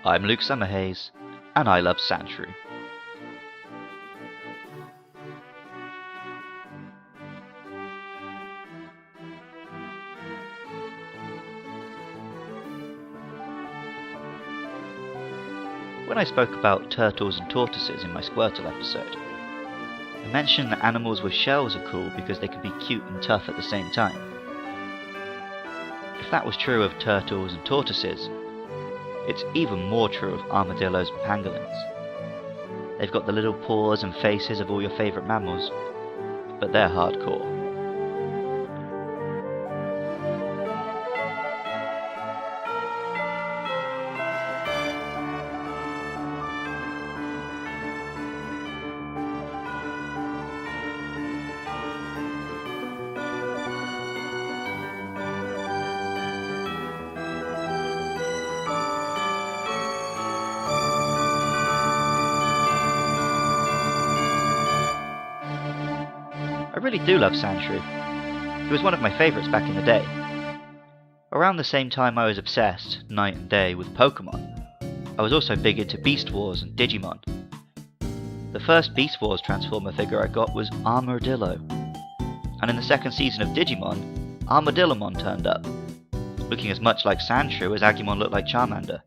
I'm Luke Summerhaze, and I love Sandshrew. When I spoke about turtles and tortoises in my Squirtle episode, I mentioned that animals with shells are cool because they can be cute and tough at the same time. If that was true of turtles and tortoises, it's even more true of armadillos and pangolins. They've got the little paws and faces of all your favourite mammals, but they're hardcore. I really do love Sandshrew. He was one of my favourites back in the day. Around the same time I was obsessed, night and day, with Pokemon, I was also big into Beast Wars and Digimon. The first Beast Wars Transformer figure I got was Armadillo, and in the second season of Digimon, Armadillomon turned up, looking as much like Sandshrew as Agumon looked like Charmander.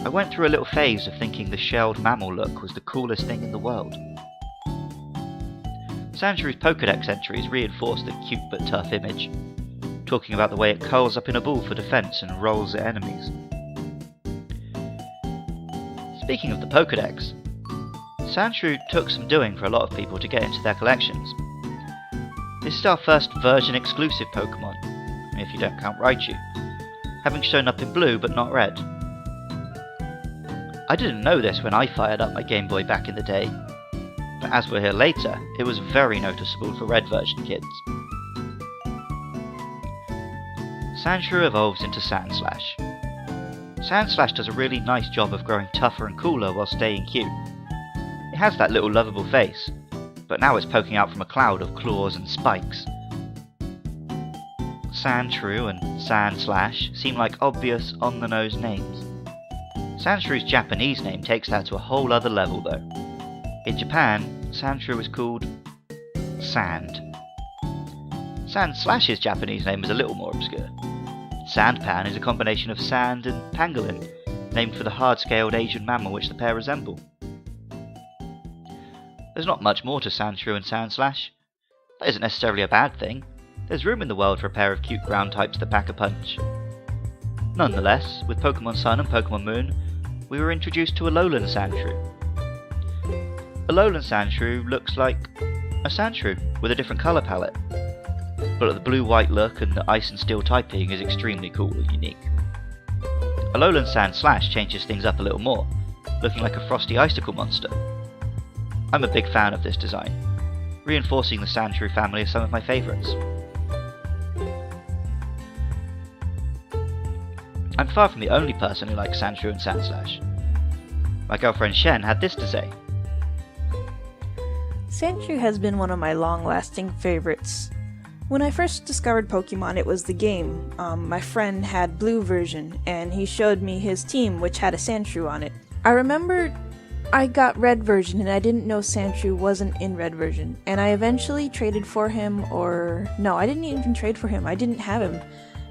I went through a little phase of thinking the shelled mammal look was the coolest thing in the world. Sandshrew's Pokédex entries reinforced the cute but tough image, talking about the way it curls up in a ball for defense and rolls at enemies. Speaking of the Pokédex, Sandshrew took some doing for a lot of people to get into their collections. This is our first version exclusive Pokemon, if you don't count Raichu, having shown up in blue but not red. I didn't know this when I fired up my Game Boy back in the day, but as we'll hear later, it was very noticeable for red version kids. Sandshrew evolves into Sandslash. Sandslash does a really nice job of growing tougher and cooler while staying cute. It has that little lovable face, but now it's poking out from a cloud of claws and spikes. Sandshrew and Sandslash seem like obvious, on-the-nose names. Sandshrew's Japanese name takes that to a whole other level though. In Japan, Sandshrew is called Sand. Sandslash's Japanese name is a little more obscure. Sandpan is a combination of sand and pangolin, named for the hard-scaled Asian mammal which the pair resemble. There's not much more to Sandshrew and Sandslash. That isn't necessarily a bad thing. There's room in the world for a pair of cute ground types that pack a punch. Nonetheless, with Pokemon Sun and Pokemon Moon, we were introduced to Alolan Sandshrew. Alolan Sandshrew looks like a Sandshrew with a different colour palette, but the blue-white look and the ice and steel typing is extremely cool and unique. Alolan Sandslash changes things up a little more, looking like a frosty icicle monster. I'm a big fan of this design, reinforcing the Sandshrew family as some of my favourites. I'm far from the only person who likes Sandshrew and Sandslash. My girlfriend Shen had this to say. Sandshrew has been one of my long-lasting favorites. When I first discovered Pokemon, it was the game. My friend had blue version, and he showed me his team, which had a Sandshrew on it. I remember I got red version, and I didn't know Sandshrew wasn't in red version, and I eventually traded for him, or... No, I didn't even trade for him. I didn't have him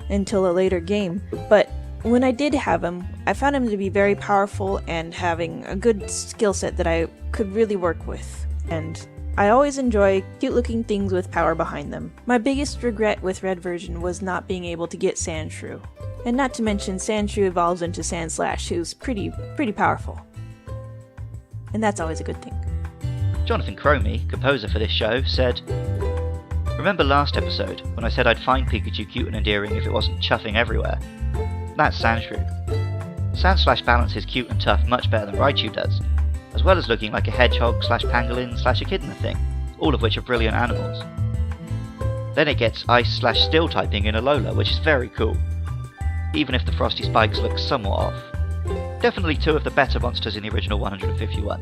until a later game, but when I did have him, I found him to be very powerful and having a good skill set that I could really work with. And I always enjoy cute-looking things with power behind them. My biggest regret with red version was not being able to get Sandshrew. And not to mention, Sandshrew evolves into Sandslash, who's pretty powerful. And that's always a good thing. Jonathan Cromie, composer for this show, said, "Remember last episode when I said I'd find Pikachu cute and endearing if it wasn't chuffing everywhere? That's Sandshrew. Sandslash balances cute and tough much better than Raichu does, as well as looking like a hedgehog slash pangolin slash echidna thing, all of which are brilliant animals. Then it gets ice slash steel typing in Alola, which is very cool, even if the frosty spikes look somewhat off. Definitely two of the better monsters in the original 151.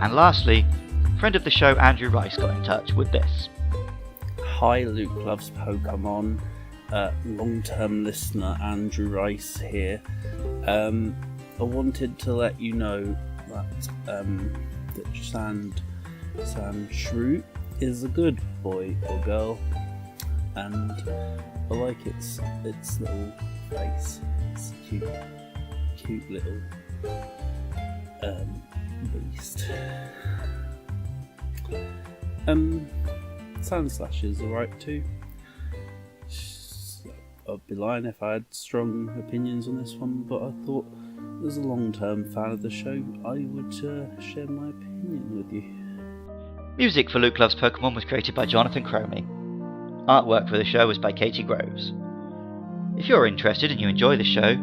And lastly, friend of the show Andrew Rice got in touch with this. Hi, Luke loves Pokemon. long-term listener Andrew Rice here. I wanted to let you know that Sandshrew is a good boy or girl, and I like its little face. It's a cute little beast. Sandslash is alright too. I'd be lying if I had strong opinions on this one, but I thought, as a long-term fan of the show, I would share my opinion with you. Music for Luke Loves Pokemon was created by Jonathan Cromie. Artwork for the show was by Katie Groves. If you're interested and you enjoy the show,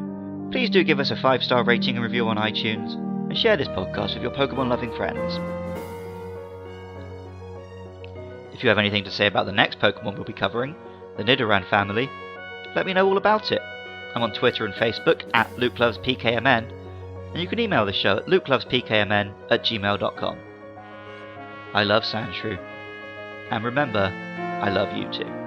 please do give us a 5-star rating and review on iTunes, and share this podcast with your Pokemon-loving friends. If you have anything to say about the next Pokemon we'll be covering, the Nidoran family, let me know all about it. I'm on Twitter and Facebook at LukeLovesPKMN, and you can email the show at lukelovespkmn@gmail.com. I love Sandshrew, and remember, I love you too.